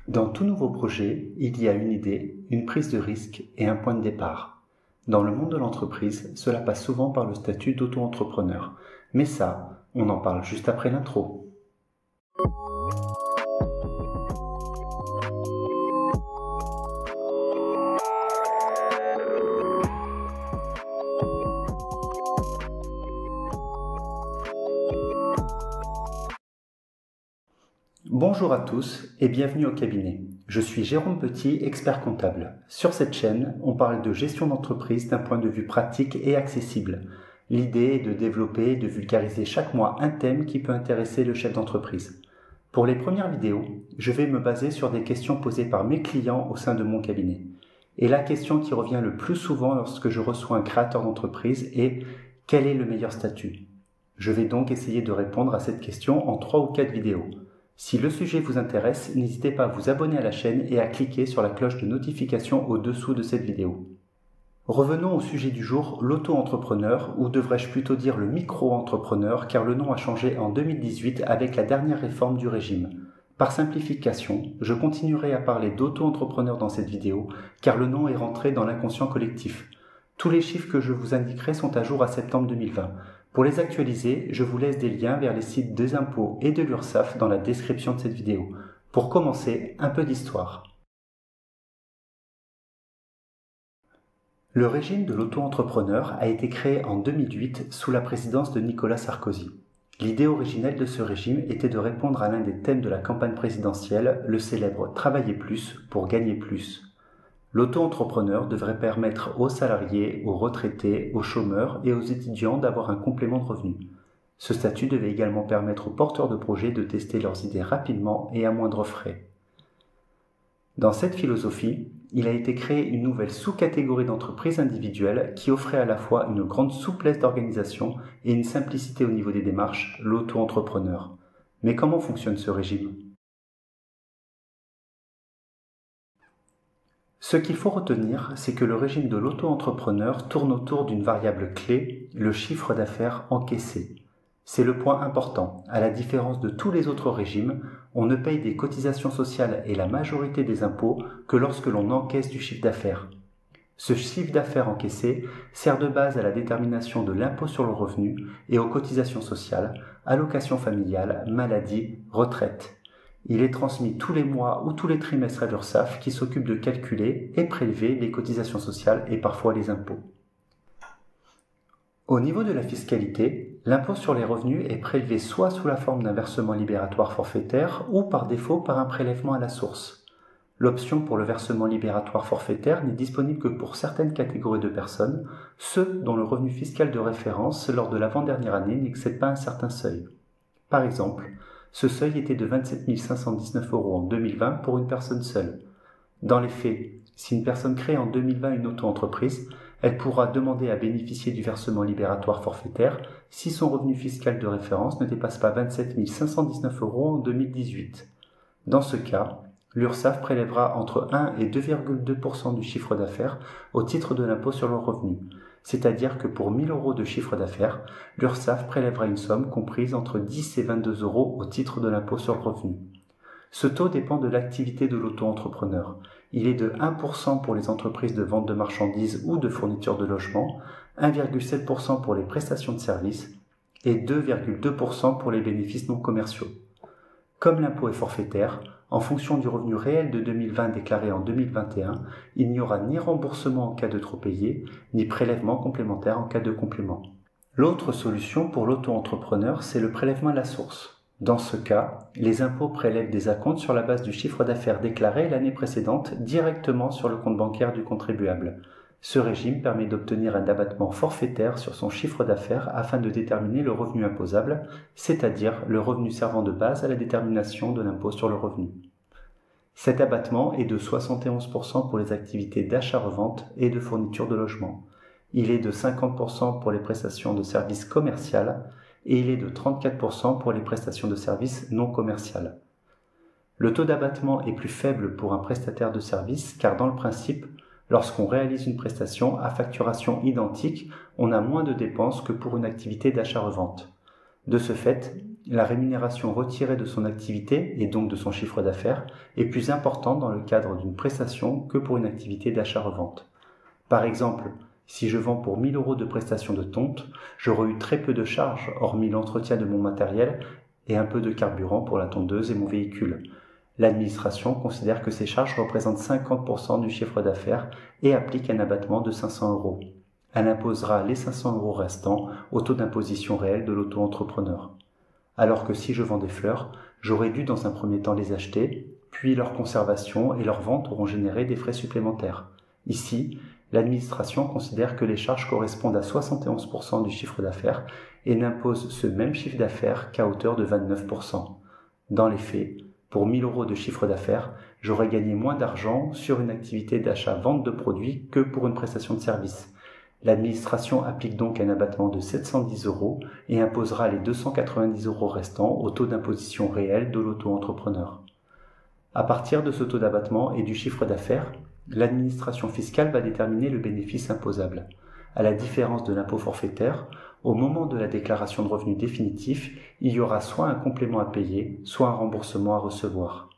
Dans tout nouveau projet, il y a une idée, une prise de risque et un point de départ. Dans le monde de l'entreprise, cela passe souvent par le statut d'auto-entrepreneur. Mais ça, on en parle juste après l'intro. Bonjour à tous et bienvenue au cabinet. Je suis Jérôme Petit, expert comptable. Sur cette chaîne, on parle de gestion d'entreprise d'un point de vue pratique et accessible. L'idée est de développer et de vulgariser chaque mois un thème qui peut intéresser le chef d'entreprise. Pour les premières vidéos, je vais me baser sur des questions posées par mes clients au sein de mon cabinet. Et la question qui revient le plus souvent lorsque je reçois un créateur d'entreprise est « Quel est le meilleur statut ?» Je vais donc essayer de répondre à cette question en 3 ou 4 vidéos. Si le sujet vous intéresse, n'hésitez pas à vous abonner à la chaîne et à cliquer sur la cloche de notification au-dessous de cette vidéo. Revenons au sujet du jour, l'auto-entrepreneur, ou devrais-je plutôt dire le micro-entrepreneur, car le nom a changé en 2018 avec la dernière réforme du régime. Par simplification, je continuerai à parler d'auto-entrepreneur dans cette vidéo, car le nom est rentré dans l'inconscient collectif. Tous les chiffres que je vous indiquerai sont à jour à septembre 2020. Pour les actualiser, je vous laisse des liens vers les sites des impôts et de l'URSSAF dans la description de cette vidéo. Pour commencer, un peu d'histoire. Le régime de l'auto-entrepreneur a été créé en 2008 sous la présidence de Nicolas Sarkozy. L'idée originelle de ce régime était de répondre à l'un des thèmes de la campagne présidentielle, le célèbre « Travailler plus pour gagner plus ». L'auto-entrepreneur devrait permettre aux salariés, aux retraités, aux chômeurs et aux étudiants d'avoir un complément de revenu. Ce statut devait également permettre aux porteurs de projets de tester leurs idées rapidement et à moindre frais. Dans cette philosophie, il a été créé une nouvelle sous-catégorie d'entreprises individuelles qui offrait à la fois une grande souplesse d'organisation et une simplicité au niveau des démarches, l'auto-entrepreneur. Mais comment fonctionne ce régime ? Ce qu'il faut retenir, c'est que le régime de l'auto-entrepreneur tourne autour d'une variable clé, le chiffre d'affaires encaissé. C'est le point important. À la différence de tous les autres régimes, on ne paye des cotisations sociales et la majorité des impôts que lorsque l'on encaisse du chiffre d'affaires. Ce chiffre d'affaires encaissé sert de base à la détermination de l'impôt sur le revenu et aux cotisations sociales, allocations familiales, maladie, retraite. Il est transmis tous les mois ou tous les trimestres à l'URSSAF qui s'occupe de calculer et prélever les cotisations sociales et parfois les impôts. Au niveau de la fiscalité, l'impôt sur les revenus est prélevé soit sous la forme d'un versement libératoire forfaitaire ou par défaut par un prélèvement à la source. L'option pour le versement libératoire forfaitaire n'est disponible que pour certaines catégories de personnes, ceux dont le revenu fiscal de référence lors de l'avant-dernière année n'excède pas un certain seuil. Par exemple, ce seuil était de 27 519 € en 2020 pour une personne seule. Dans les faits, si une personne crée en 2020 une auto-entreprise, elle pourra demander à bénéficier du versement libératoire forfaitaire si son revenu fiscal de référence ne dépasse pas 27 519 € en 2018. Dans ce cas, l'URSSAF prélèvera entre 1 et 2,2% du chiffre d'affaires au titre de l'impôt sur le revenu. C'est-à-dire que pour 1 000 € de chiffre d'affaires, l'URSSAF prélèvera une somme comprise entre 10 et 22 € au titre de l'impôt sur le revenu. Ce taux dépend de l'activité de l'auto-entrepreneur. Il est de 1% pour les entreprises de vente de marchandises ou de fourniture de logement, 1,7% pour les prestations de services et 2,2% pour les bénéfices non commerciaux. Comme l'impôt est forfaitaire, en fonction du revenu réel de 2020 déclaré en 2021, il n'y aura ni remboursement en cas de trop payé, ni prélèvement complémentaire en cas de complément. L'autre solution pour l'auto-entrepreneur, c'est le prélèvement à la source. Dans ce cas, les impôts prélèvent des acomptes sur la base du chiffre d'affaires déclaré l'année précédente directement sur le compte bancaire du contribuable. Ce régime permet d'obtenir un abattement forfaitaire sur son chiffre d'affaires afin de déterminer le revenu imposable, c'est-à-dire le revenu servant de base à la détermination de l'impôt sur le revenu. Cet abattement est de 71% pour les activités d'achat-revente et de fourniture de logement. Il est de 50% pour les prestations de services commerciales et il est de 34% pour les prestations de services non commerciales. Le taux d'abattement est plus faible pour un prestataire de service car dans le principe, lorsqu'on réalise une prestation à facturation identique, on a moins de dépenses que pour une activité d'achat-revente. De ce fait, la rémunération retirée de son activité et donc de son chiffre d'affaires est plus importante dans le cadre d'une prestation que pour une activité d'achat-revente. Par exemple, si je vends pour 1 000 € de prestation de tonte, j'aurai eu très peu de charges, hormis l'entretien de mon matériel et un peu de carburant pour la tondeuse et mon véhicule. L'administration considère que ces charges représentent 50% du chiffre d'affaires et applique un abattement de 500 €. Elle imposera les 500 € restants au taux d'imposition réel de l'auto-entrepreneur. Alors que si je vends des fleurs, j'aurais dû dans un premier temps les acheter, puis leur conservation et leur vente auront généré des frais supplémentaires. Ici, l'administration considère que les charges correspondent à 71% du chiffre d'affaires et n'impose ce même chiffre d'affaires qu'à hauteur de 29%. Dans les faits, pour 1 000 € de chiffre d'affaires, j'aurais gagné moins d'argent sur une activité d'achat-vente de produits que pour une prestation de service. L'administration applique donc un abattement de 710 € et imposera les 290 € restants au taux d'imposition réel de l'auto-entrepreneur. À partir de ce taux d'abattement et du chiffre d'affaires, l'administration fiscale va déterminer le bénéfice imposable. À la différence de l'impôt forfaitaire, au moment de la déclaration de revenus définitif, il y aura soit un complément à payer, soit un remboursement à recevoir.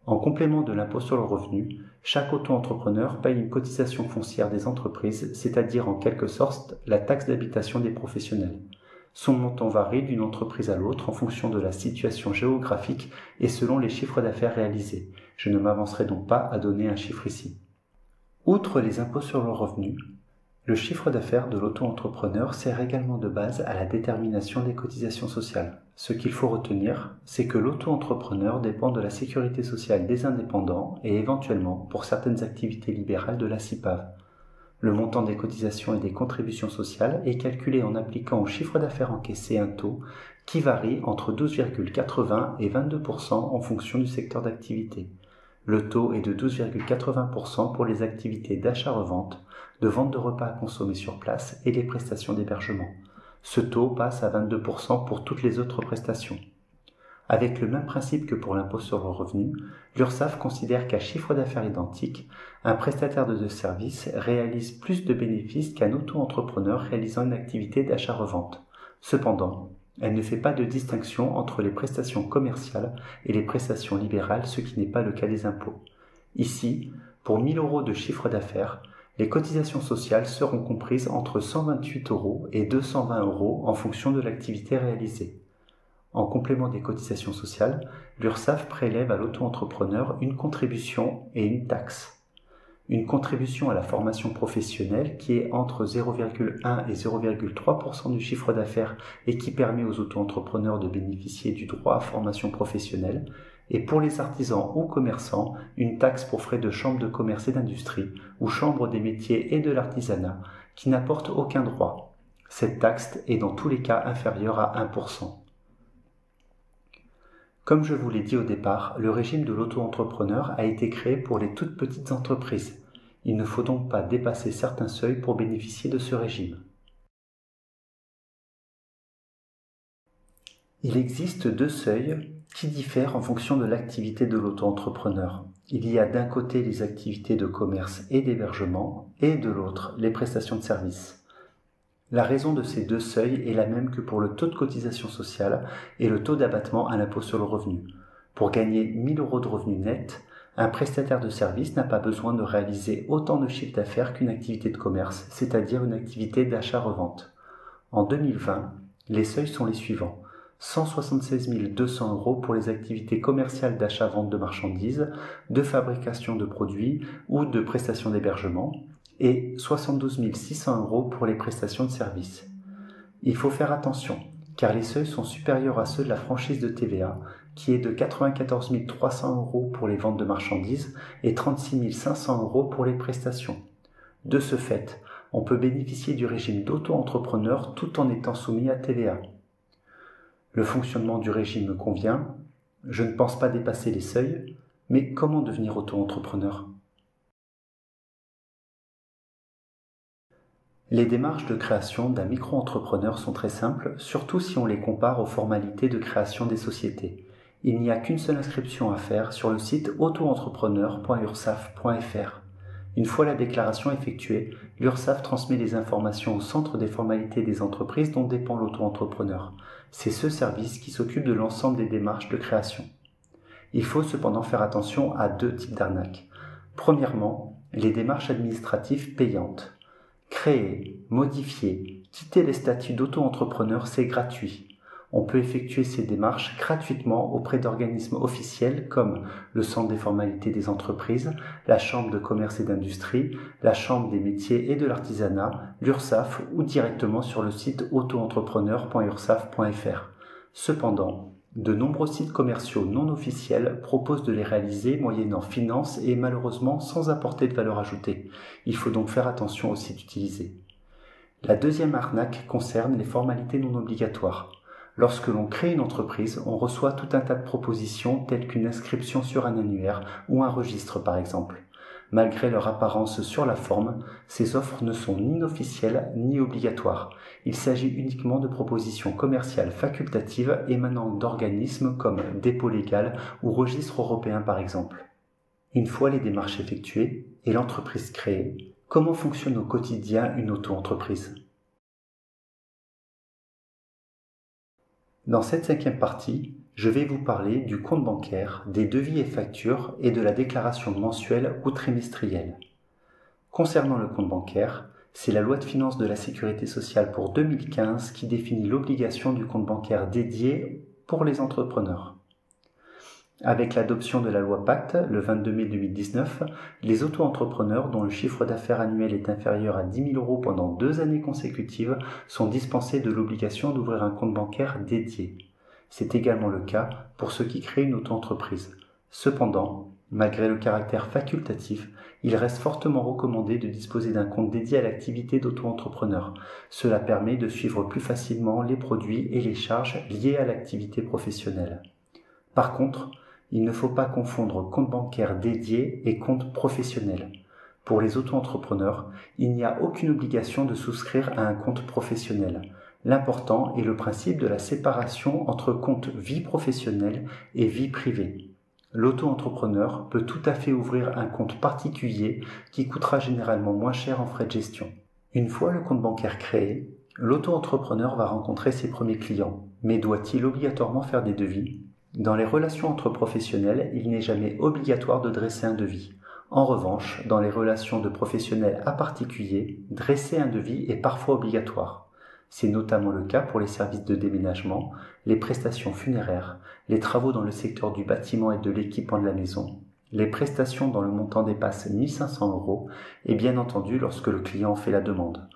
En complément de l'impôt sur le revenu, chaque auto-entrepreneur paye une cotisation foncière des entreprises, c'est-à-dire en quelque sorte la taxe d'habitation des professionnels. Son montant varie d'une entreprise à l'autre en fonction de la situation géographique et selon les chiffres d'affaires réalisés. Je ne m'avancerai donc pas à donner un chiffre ici. Outre les impôts sur le revenu, le chiffre d'affaires de l'auto-entrepreneur sert également de base à la détermination des cotisations sociales. Ce qu'il faut retenir, c'est que l'auto-entrepreneur dépend de la sécurité sociale des indépendants et éventuellement, pour certaines activités libérales, de la CIPAV. Le montant des cotisations et des contributions sociales est calculé en appliquant au chiffre d'affaires encaissé un taux qui varie entre 12,80 et 22% en fonction du secteur d'activité. Le taux est de 12,80% pour les activités d'achat-revente, de vente de repas à consommer sur place et les prestations d'hébergement. Ce taux passe à 22% pour toutes les autres prestations. Avec le même principe que pour l'impôt sur le revenu, l'URSSAF considère qu'à chiffre d'affaires identique, un prestataire de service réalise plus de bénéfices qu'un auto-entrepreneur réalisant une activité d'achat-revente. Cependant, elle ne fait pas de distinction entre les prestations commerciales et les prestations libérales, ce qui n'est pas le cas des impôts. Ici, pour 1 000 € de chiffre d'affaires, les cotisations sociales seront comprises entre 128 € et 220 € en fonction de l'activité réalisée. En complément des cotisations sociales, l'URSSAF prélève à l'auto-entrepreneur une contribution et une taxe. Une contribution à la formation professionnelle qui est entre 0,1 et 0,3% du chiffre d'affaires et qui permet aux auto-entrepreneurs de bénéficier du droit à formation professionnelle, et pour les artisans ou commerçants, une taxe pour frais de chambre de commerce et d'industrie ou chambre des métiers et de l'artisanat qui n'apporte aucun droit. Cette taxe est dans tous les cas inférieure à 1%. Comme je vous l'ai dit au départ, le régime de l'auto-entrepreneur a été créé pour les toutes petites entreprises. Il ne faut donc pas dépasser certains seuils pour bénéficier de ce régime. Il existe deux seuils qui diffèrent en fonction de l'activité de l'auto-entrepreneur. Il y a d'un côté les activités de commerce et d'hébergement et de l'autre les prestations de services. La raison de ces deux seuils est la même que pour le taux de cotisation sociale et le taux d'abattement à l'impôt sur le revenu. Pour gagner 1 000 € de revenus nets, un prestataire de service n'a pas besoin de réaliser autant de chiffre d'affaires qu'une activité de commerce, c'est-à-dire une activité d'achat-revente. En 2020, les seuils sont les suivants. 176 200 € pour les activités commerciales d'achat-vente de marchandises, de fabrication de produits ou de prestations d'hébergement, et 72 600 € pour les prestations de services. Il faut faire attention, car les seuils sont supérieurs à ceux de la franchise de TVA, qui est de 94 300 € pour les ventes de marchandises et 36 500 € pour les prestations. De ce fait, on peut bénéficier du régime d'auto-entrepreneur tout en étant soumis à TVA. Le fonctionnement du régime me convient, je ne pense pas dépasser les seuils, mais comment devenir auto-entrepreneur ? Les démarches de création d'un micro-entrepreneur sont très simples, surtout si on les compare aux formalités de création des sociétés. Il n'y a qu'une seule inscription à faire sur le site auto-entrepreneur.ursaf.fr. Une fois la déclaration effectuée, l'URSSAF transmet les informations au centre des formalités des entreprises dont dépend l'auto-entrepreneur. C'est ce service qui s'occupe de l'ensemble des démarches de création. Il faut cependant faire attention à 2 types d'arnaques. Premièrement, les démarches administratives payantes. Créer, modifier, quitter les statuts d'auto-entrepreneur, c'est gratuit. On peut effectuer ces démarches gratuitement auprès d'organismes officiels comme le Centre des formalités des entreprises, la Chambre de commerce et d'industrie, la Chambre des métiers et de l'artisanat, l'URSSAF ou directement sur le site auto-entrepreneur.ursaf.fr. Cependant, de nombreux sites commerciaux non officiels proposent de les réaliser moyennant finance et malheureusement sans apporter de valeur ajoutée. Il faut donc faire attention aux sites utilisés. La deuxième arnaque concerne les formalités non obligatoires. Lorsque l'on crée une entreprise, on reçoit tout un tas de propositions telles qu'une inscription sur un annuaire ou un registre par exemple. Malgré leur apparence sur la forme, ces offres ne sont ni officielles ni obligatoires. Il s'agit uniquement de propositions commerciales facultatives émanant d'organismes comme dépôt légal ou registre européen par exemple. Une fois les démarches effectuées et l'entreprise créée, comment fonctionne au quotidien une auto-entreprise ? Dans cette 5e partie, je vais vous parler du compte bancaire, des devis et factures et de la déclaration mensuelle ou trimestrielle. Concernant le compte bancaire, c'est la loi de finances de la Sécurité sociale pour 2015 qui définit l'obligation du compte bancaire dédié pour les entrepreneurs. Avec l'adoption de la loi Pacte, le 22 mai 2019, les auto-entrepreneurs dont le chiffre d'affaires annuel est inférieur à 10 000 € pendant 2 années consécutives sont dispensés de l'obligation d'ouvrir un compte bancaire dédié. C'est également le cas pour ceux qui créent une auto-entreprise. Cependant, malgré le caractère facultatif, il reste fortement recommandé de disposer d'un compte dédié à l'activité d'auto-entrepreneur. Cela permet de suivre plus facilement les produits et les charges liées à l'activité professionnelle. Par contre, il ne faut pas confondre compte bancaire dédié et compte professionnel. Pour les auto-entrepreneurs, il n'y a aucune obligation de souscrire à un compte professionnel. L'important est le principe de la séparation entre compte vie professionnelle et vie privée. L'auto-entrepreneur peut tout à fait ouvrir un compte particulier qui coûtera généralement moins cher en frais de gestion. Une fois le compte bancaire créé, l'auto-entrepreneur va rencontrer ses premiers clients, mais doit-il obligatoirement faire des devis ? Dans les relations entre professionnels, il n'est jamais obligatoire de dresser un devis. En revanche, dans les relations de professionnels à particuliers, dresser un devis est parfois obligatoire. C'est notamment le cas pour les services de déménagement, les prestations funéraires, les travaux dans le secteur du bâtiment et de l'équipement de la maison, les prestations dont le montant dépasse 1 500 € et bien entendu lorsque le client en fait la demande.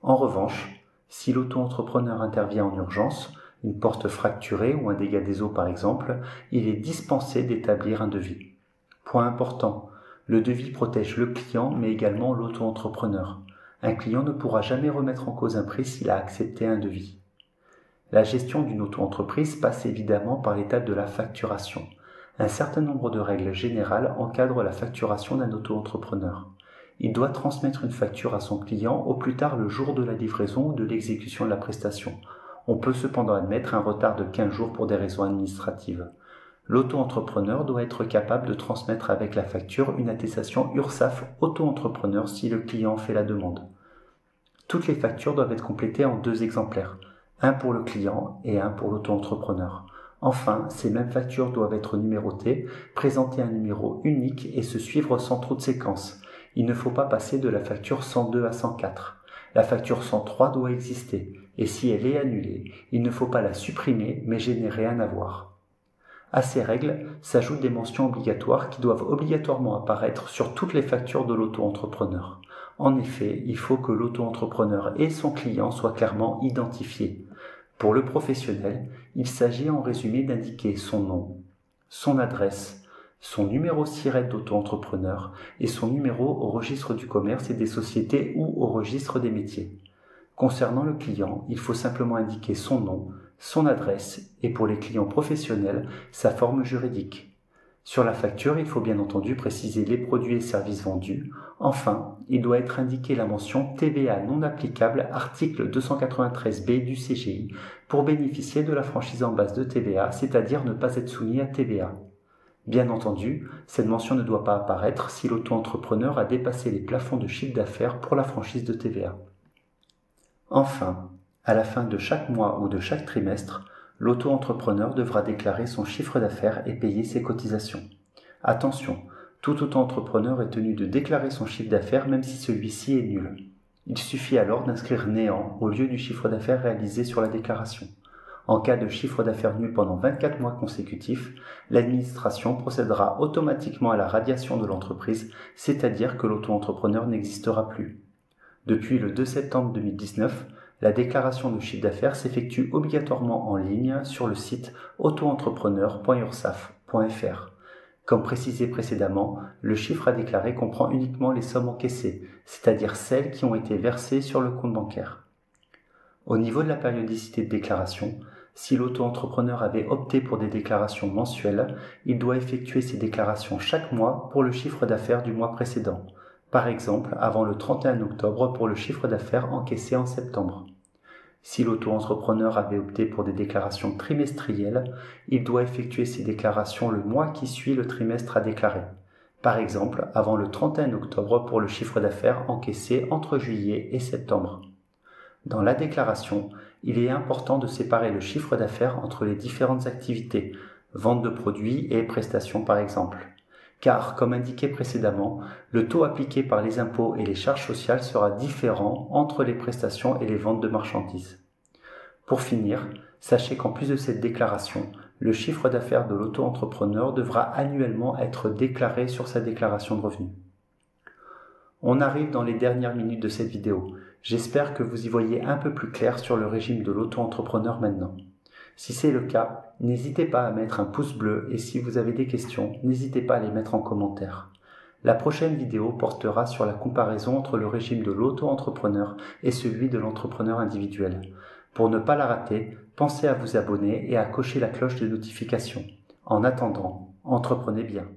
En revanche, si l'auto-entrepreneur intervient en urgence, une porte fracturée ou un dégât des eaux par exemple, il est dispensé d'établir un devis. Point important, le devis protège le client mais également l'auto-entrepreneur. Un client ne pourra jamais remettre en cause un prix s'il a accepté un devis. La gestion d'une auto-entreprise passe évidemment par l'étape de la facturation. Un certain nombre de règles générales encadrent la facturation d'un auto-entrepreneur. Il doit transmettre une facture à son client au plus tard le jour de la livraison ou de l'exécution de la prestation. On peut cependant admettre un retard de 15 jours pour des raisons administratives. L'auto-entrepreneur doit être capable de transmettre avec la facture une attestation URSSAF auto-entrepreneur si le client en fait la demande. Toutes les factures doivent être complétées en 2 exemplaires, un pour le client et un pour l'auto-entrepreneur. Enfin, ces mêmes factures doivent être numérotées, présenter un numéro unique et se suivre sans trop de séquences. Il ne faut pas passer de la facture 102 à 104. La facture 103 doit exister, et si elle est annulée, il ne faut pas la supprimer mais générer un avoir. À ces règles s'ajoutent des mentions obligatoires qui doivent obligatoirement apparaître sur toutes les factures de l'auto-entrepreneur. En effet, il faut que l'auto-entrepreneur et son client soient clairement identifiés. Pour le professionnel, il s'agit en résumé d'indiquer son nom, son adresse, son numéro SIRET d'auto-entrepreneur et son numéro au registre du commerce et des sociétés ou au registre des métiers. Concernant le client, il faut simplement indiquer son nom, son adresse et pour les clients professionnels, sa forme juridique. Sur la facture, il faut bien entendu préciser les produits et services vendus. Enfin, il doit être indiqué la mention TVA non applicable article 293B du CGI pour bénéficier de la franchise en base de TVA, c'est-à-dire ne pas être soumis à TVA. Bien entendu, cette mention ne doit pas apparaître si l'auto-entrepreneur a dépassé les plafonds de chiffre d'affaires pour la franchise de TVA. Enfin, à la fin de chaque mois ou de chaque trimestre, l'auto-entrepreneur devra déclarer son chiffre d'affaires et payer ses cotisations. Attention, tout auto-entrepreneur est tenu de déclarer son chiffre d'affaires même si celui-ci est nul. Il suffit alors d'inscrire néant au lieu du chiffre d'affaires réalisé sur la déclaration. En cas de chiffre d'affaires nul pendant 24 mois consécutifs, l'administration procédera automatiquement à la radiation de l'entreprise, c'est-à-dire que l'auto-entrepreneur n'existera plus. Depuis le 2 septembre 2019, la déclaration de chiffre d'affaires s'effectue obligatoirement en ligne sur le site auto-entrepreneur.ursaf.fr. Comme précisé précédemment, le chiffre à déclarer comprend uniquement les sommes encaissées, c'est-à-dire celles qui ont été versées sur le compte bancaire. Au niveau de la périodicité de déclaration, si l'auto-entrepreneur avait opté pour des déclarations mensuelles, il doit effectuer ses déclarations chaque mois pour le chiffre d'affaires du mois précédent, par exemple avant le 31 octobre pour le chiffre d'affaires encaissé en septembre. Si l'auto-entrepreneur avait opté pour des déclarations trimestrielles, il doit effectuer ses déclarations le mois qui suit le trimestre à déclarer, par exemple avant le 31 octobre pour le chiffre d'affaires encaissé entre juillet et septembre. Dans la déclaration, il est important de séparer le chiffre d'affaires entre les différentes activités, vente de produits et prestations par exemple. Car, comme indiqué précédemment, le taux appliqué par les impôts et les charges sociales sera différent entre les prestations et les ventes de marchandises. Pour finir, sachez qu'en plus de cette déclaration, le chiffre d'affaires de l'auto-entrepreneur devra annuellement être déclaré sur sa déclaration de revenus. On arrive dans les dernières minutes de cette vidéo. J'espère que vous y voyez un peu plus clair sur le régime de l'auto-entrepreneur maintenant. Si c'est le cas, n'hésitez pas à mettre un pouce bleu et si vous avez des questions, n'hésitez pas à les mettre en commentaire. La prochaine vidéo portera sur la comparaison entre le régime de l'auto-entrepreneur et celui de l'entrepreneur individuel. Pour ne pas la rater, pensez à vous abonner et à cocher la cloche de notification. En attendant, entreprenez bien.